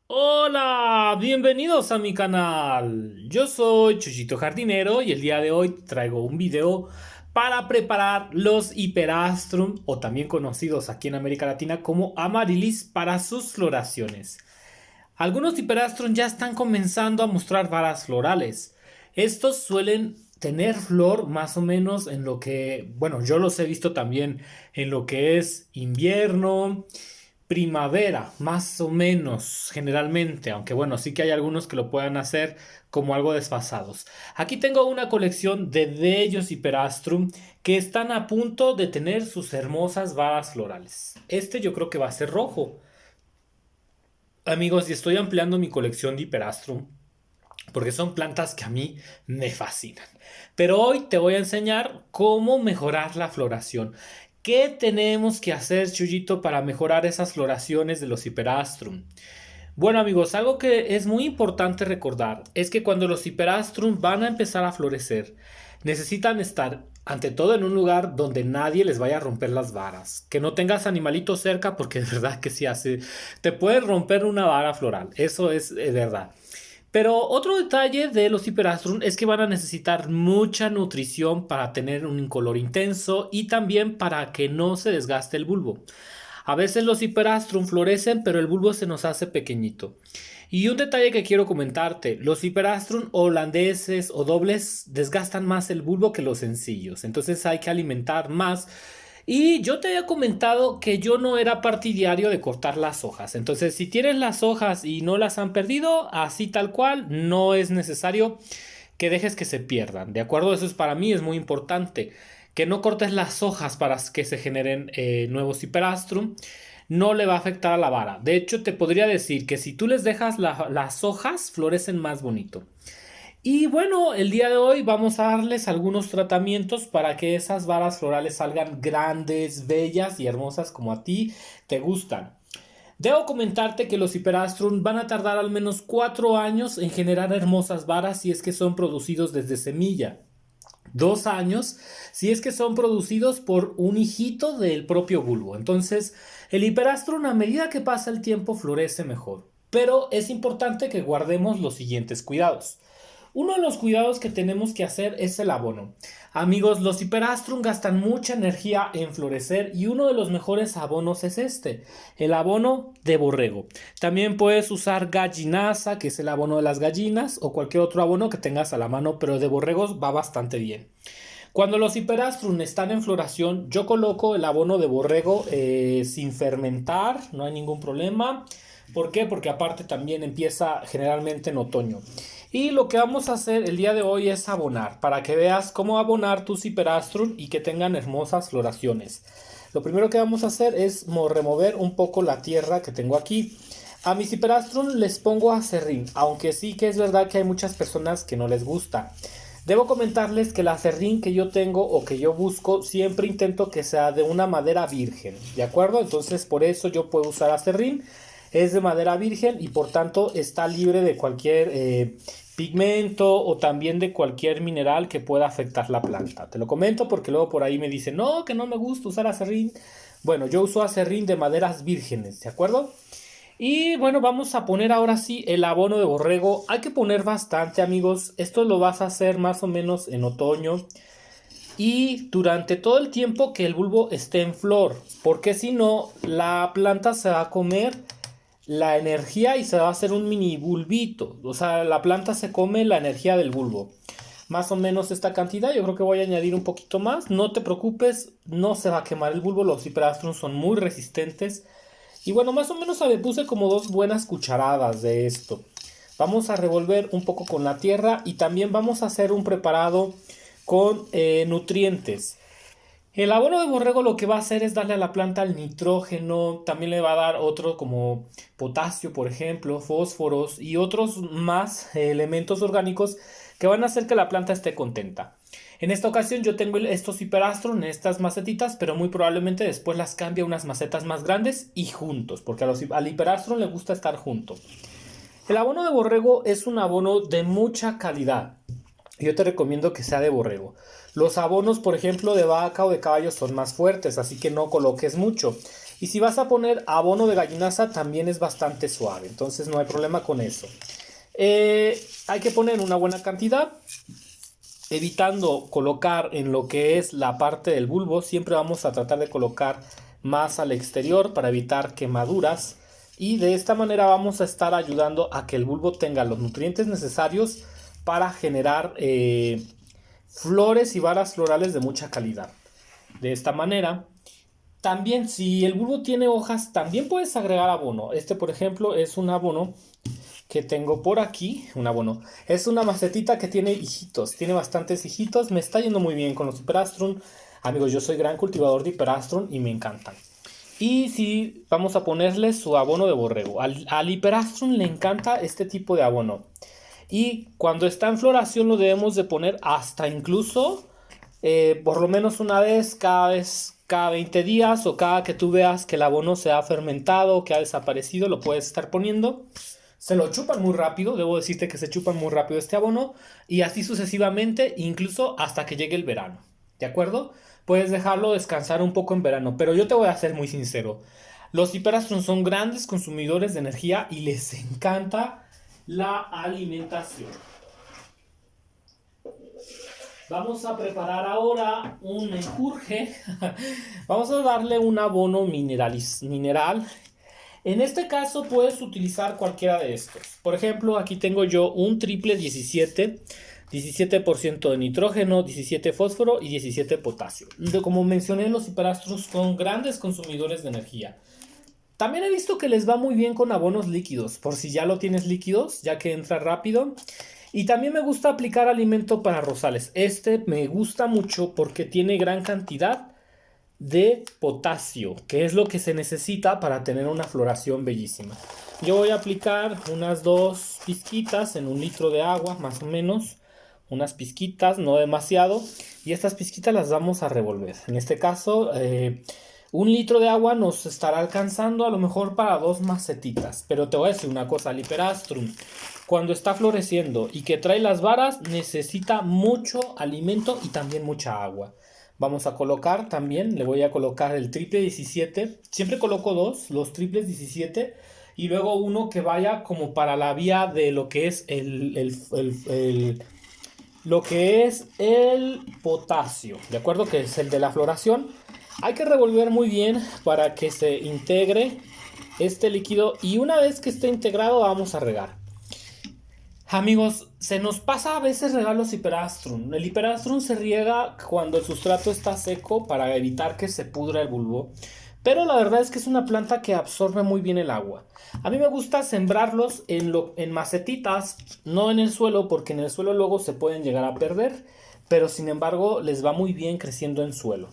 Hola, bienvenidos a mi canal. Yo soy Chuchito Jardinero y el día de hoy traigo un video para preparar los Hiperastrum, o también conocidos aquí en América Latina como Amaryllis, para sus floraciones. Algunos Hiperastrum ya están comenzando a mostrar varas florales. Estos suelen tener flor más o menos en lo que, bueno, yo los he visto también en lo que es invierno, primavera, más o menos, generalmente, aunque bueno, sí que hay algunos que lo puedan hacer como algo desfasados. Aquí tengo una colección de Dellos Hiperastrum que están a punto de tener sus hermosas varas florales. Este yo creo que va a ser rojo. Amigos, y estoy ampliando mi colección de Hiperastrum porque son plantas que a mí me fascinan. Pero hoy te voy a enseñar cómo mejorar la floración. ¿Qué tenemos que hacer, Chuyito, para mejorar esas floraciones de los Hiperastrum? Bueno, amigos, algo que es muy importante recordar es que cuando los Hiperastrum van a empezar a florecer, necesitan estar ante todo en un lugar donde nadie les vaya a romper las varas. Que no tengas animalitos cerca porque de verdad que sí hace. Te puede romper una vara floral. Eso es verdad. Pero otro detalle de los Hiperastrum es que van a necesitar mucha nutrición para tener un color intenso y también para que no se desgaste el bulbo. A veces los Hiperastrum florecen, pero el bulbo se nos hace pequeñito. Y un detalle que quiero comentarte, los Hiperastrum holandeses o dobles desgastan más el bulbo que los sencillos, entonces hay que alimentar más. Y yo te había comentado que yo no era partidario de cortar las hojas. Entonces, si tienes las hojas y no las han perdido, así tal cual, no es necesario que dejes que se pierdan. ¿De acuerdo? Eso es para mí es muy importante. Que no cortes las hojas para que se generen nuevos hiperastrum. No le va a afectar a la vara. De hecho, te podría decir que si tú les dejas las hojas, florecen más bonito. Y bueno, el día de hoy vamos a darles algunos tratamientos para que esas varas florales salgan grandes, bellas y hermosas como a ti te gustan. Debo comentarte que los Hiperastrum van a tardar al menos 4 años en generar hermosas varas si es que son producidos desde semilla. 2 años si es que son producidos por un hijito del propio bulbo. Entonces, el Hiperastrum a medida que pasa el tiempo florece mejor. Pero es importante que guardemos los siguientes cuidados. Uno de los cuidados que tenemos que hacer es el abono. Amigos, los Hiperastrum gastan mucha energía en florecer y uno de los mejores abonos es este, el abono de borrego. También puedes usar gallinaza, que es el abono de las gallinas, o cualquier otro abono que tengas a la mano, pero de borregos va bastante bien. Cuando los Hiperastrum están en floración, yo coloco el abono de borrego sin fermentar, no hay ningún problema. ¿Por qué? Porque aparte también empieza generalmente en otoño. Y lo que vamos a hacer el día de hoy es abonar, para que veas cómo abonar tus Hiperastrum y que tengan hermosas floraciones. Lo primero que vamos a hacer es remover un poco la tierra que tengo aquí. A mis Hiperastrum les pongo acerrín, aunque sí que es verdad que hay muchas personas que no les gusta. Debo comentarles que el acerrín que yo tengo o que yo busco siempre intento que sea de una madera virgen, ¿de acuerdo? Entonces por eso yo puedo usar acerrín. Es de madera virgen y por tanto está libre de cualquier pigmento o también de cualquier mineral que pueda afectar la planta. Te lo comento porque luego por ahí me dicen, no, que no me gusta usar acerrín. Bueno, yo uso acerrín de maderas vírgenes, ¿de acuerdo? Y bueno, vamos a poner ahora sí el abono de borrego. Hay que poner bastante, amigos. Esto lo vas a hacer más o menos en otoño y durante todo el tiempo que el bulbo esté en flor, porque si no, la planta se va a comer la energía y se va a hacer un mini bulbito. O sea, la planta se come la energía del bulbo. Más o menos esta cantidad, yo creo que voy a añadir un poquito más. No te preocupes, no se va a quemar el bulbo. Los Hiperastrum son muy resistentes. Y bueno, más o menos le puse como 2 buenas cucharadas de esto. Vamos a revolver un poco con la tierra y también vamos a hacer un preparado con nutrientes. El abono de borrego lo que va a hacer es darle a la planta el nitrógeno, también le va a dar otro como potasio, por ejemplo, fósforos y otros más elementos orgánicos que van a hacer que la planta esté contenta. En esta ocasión yo tengo estos hiperastros en estas macetitas, pero muy probablemente después las cambie a unas macetas más grandes y juntos, porque al hiperastro le gusta estar junto. El abono de borrego es un abono de mucha calidad. Yo te recomiendo que sea de borrego. Los abonos, por ejemplo, de vaca o de caballo son más fuertes, así que no coloques mucho. Y si vas a poner abono de gallinaza, también es bastante suave, entonces no hay problema con eso. Hay que poner una buena cantidad, evitando colocar en lo que es la parte del bulbo. Siempre vamos a tratar de colocar más al exterior para evitar quemaduras. Y de esta manera vamos a estar ayudando a que el bulbo tenga los nutrientes necesarios para generar flores y varas florales de mucha calidad. De esta manera, también si el bulbo tiene hojas, también puedes agregar abono. Este, por ejemplo, es un abono que tengo por aquí. Un abono. Es una macetita que tiene hijitos. Tiene bastantes hijitos. Me está yendo muy bien con los Hiperastrum. Amigos, yo soy gran cultivador de Hiperastrum y me encantan. Y si vamos a ponerle su abono de borrego. Al Hiperastrum le encanta este tipo de abono. Y cuando está en floración lo debemos de poner hasta incluso por lo menos una vez cada 20 días, o cada que tú veas que el abono se ha fermentado, que ha desaparecido, lo puedes estar poniendo. Se lo chupan muy rápido, debo decirte que se chupan muy rápido este abono, y así sucesivamente, incluso hasta que llegue el verano. ¿De acuerdo? Puedes dejarlo descansar un poco en verano, pero yo te voy a ser muy sincero. Los Hiperastrum son grandes consumidores de energía y les encanta la alimentación. Vamos a preparar ahora un menjurje. Vamos a darle un abono mineral. En este caso puedes utilizar cualquiera de estos. Por ejemplo, aquí tengo yo un triple 17. 17% de nitrógeno, 17 fósforo y 17 potasio. Como mencioné, los Hiperastros son grandes consumidores de energía. También he visto que les va muy bien con abonos líquidos, por si ya lo tienes líquidos, ya que entra rápido. Y también me gusta aplicar alimento para rosales. Este me gusta mucho porque tiene gran cantidad de potasio, que es lo que se necesita para tener una floración bellísima. Yo voy a aplicar unas 2 pizquitas en 1 litro de agua, más o menos. Unas pizquitas, no demasiado. Y estas pizquitas las vamos a revolver. En este caso, 1 litro de agua nos estará alcanzando a lo mejor para 2 macetitas. Pero te voy a decir una cosa, el Hiperastrum, cuando está floreciendo y que trae las varas, necesita mucho alimento y también mucha agua. Vamos a colocar también, le voy a colocar el triple 17. Siempre coloco 2, los triples 17. Y luego uno que vaya como para la vía de lo que es el potasio, ¿de acuerdo? Que es el de la floración. Hay que revolver muy bien para que se integre este líquido, y una vez que esté integrado vamos a regar. Amigos, se nos pasa a veces regar los Hiperastrum. El Hiperastrum se riega cuando el sustrato está seco para evitar que se pudra el bulbo. Pero la verdad es que es una planta que absorbe muy bien el agua. A mí me gusta sembrarlos en macetitas, no en el suelo, porque en el suelo luego se pueden llegar a perder. Pero sin embargo les va muy bien creciendo en suelo.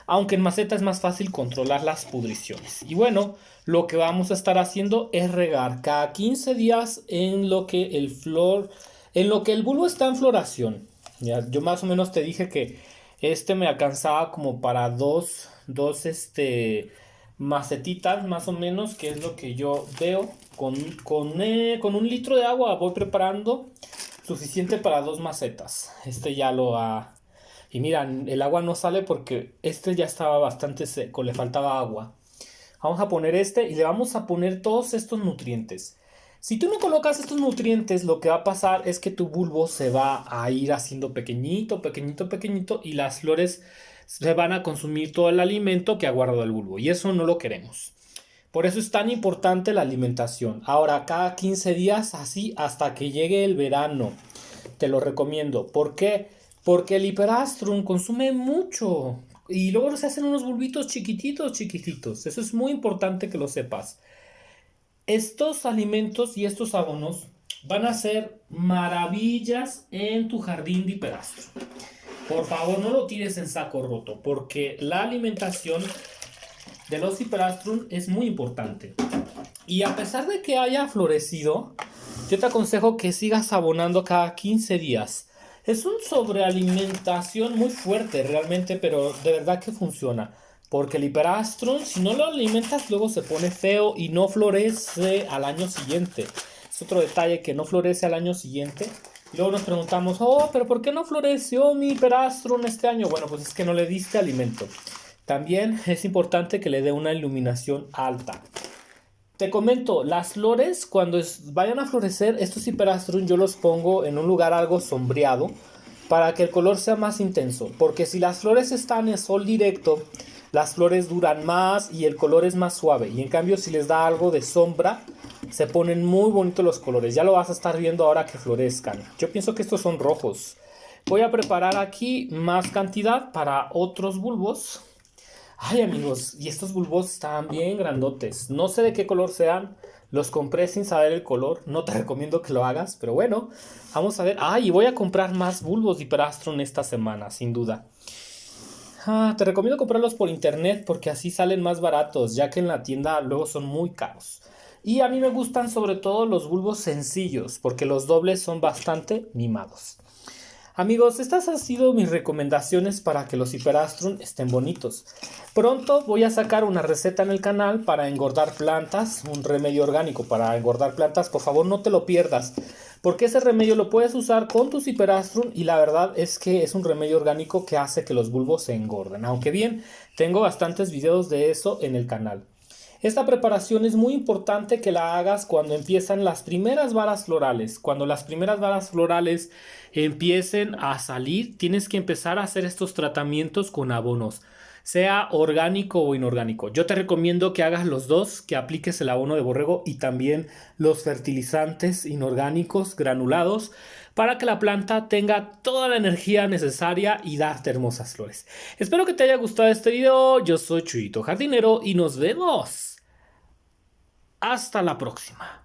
Aunque en maceta es más fácil controlar las pudriciones. Y bueno, lo que vamos a estar haciendo es regar cada 15 días en lo que el bulbo está en floración. Ya, yo más o menos te dije que este me alcanzaba como para dos macetitas más o menos, que es lo que yo veo. Con 1 litro de agua voy preparando suficiente para 2 macetas. Este ya lo ha... Y miran, el agua no sale porque este ya estaba bastante seco, le faltaba agua. Vamos a poner este y le vamos a poner todos estos nutrientes. Si tú no colocas estos nutrientes, lo que va a pasar es que tu bulbo se va a ir haciendo pequeñito, pequeñito, pequeñito, y las flores se van a consumir todo el alimento que ha guardado el bulbo, y eso no lo queremos. Por eso es tan importante la alimentación. Ahora, cada 15 días, así hasta que llegue el verano. Te lo recomiendo. ¿Por qué? Porque el Hiperastrum consume mucho. Y luego se hacen unos bulbitos chiquititos, chiquititos. Eso es muy importante que lo sepas. Estos alimentos y estos abonos van a ser maravillas en tu jardín de Hiperastrum. Por favor, no lo tires en saco roto, porque la alimentación de los Hiperastrum es muy importante. Y a pesar de que haya florecido, yo te aconsejo que sigas abonando cada 15 días. Es una sobrealimentación muy fuerte realmente, pero de verdad que funciona. Porque el Hiperastrum, si no lo alimentas, luego se pone feo y no florece al año siguiente. Es otro detalle, que no florece al año siguiente. Luego nos preguntamos, pero ¿por qué no floreció mi Hiperastrum este año? Bueno, pues es que no le diste alimento. También es importante que le dé una iluminación alta. Te comento, las flores cuando vayan a florecer, estos hiperastrum yo los pongo en un lugar algo sombreado para que el color sea más intenso, porque si las flores están en sol directo, las flores duran más y el color es más suave, y en cambio si les da algo de sombra, se ponen muy bonitos los colores. Ya lo vas a estar viendo ahora que florezcan. Yo pienso que estos son rojos. Voy a preparar aquí más cantidad para otros bulbos. Ay, amigos, y estos bulbos están bien grandotes. No sé de qué color sean. Los compré sin saber el color. No te recomiendo que lo hagas, pero bueno, vamos a ver. Ay, y voy a comprar más bulbos de hiperastrum esta semana, sin duda. Te recomiendo comprarlos por internet porque así salen más baratos, ya que en la tienda luego son muy caros. Y a mí me gustan sobre todo los bulbos sencillos, porque los dobles son bastante mimados. Amigos, estas han sido mis recomendaciones para que los hiperastrum estén bonitos. Pronto voy a sacar una receta en el canal para engordar plantas, un remedio orgánico para engordar plantas. Por favor, no te lo pierdas, porque ese remedio lo puedes usar con tus hiperastrum y la verdad es que es un remedio orgánico que hace que los bulbos se engorden. Aunque bien, tengo bastantes videos de eso en el canal. Esta preparación es muy importante que la hagas cuando empiezan las primeras varas florales. Cuando las primeras varas florales empiecen a salir, tienes que empezar a hacer estos tratamientos con abonos, sea orgánico o inorgánico. Yo te recomiendo que hagas los dos, que apliques el abono de borrego y también los fertilizantes inorgánicos granulados para que la planta tenga toda la energía necesaria y darte hermosas flores. Espero que te haya gustado este video. Yo soy Chuyito Jardinero y nos vemos. Hasta la próxima.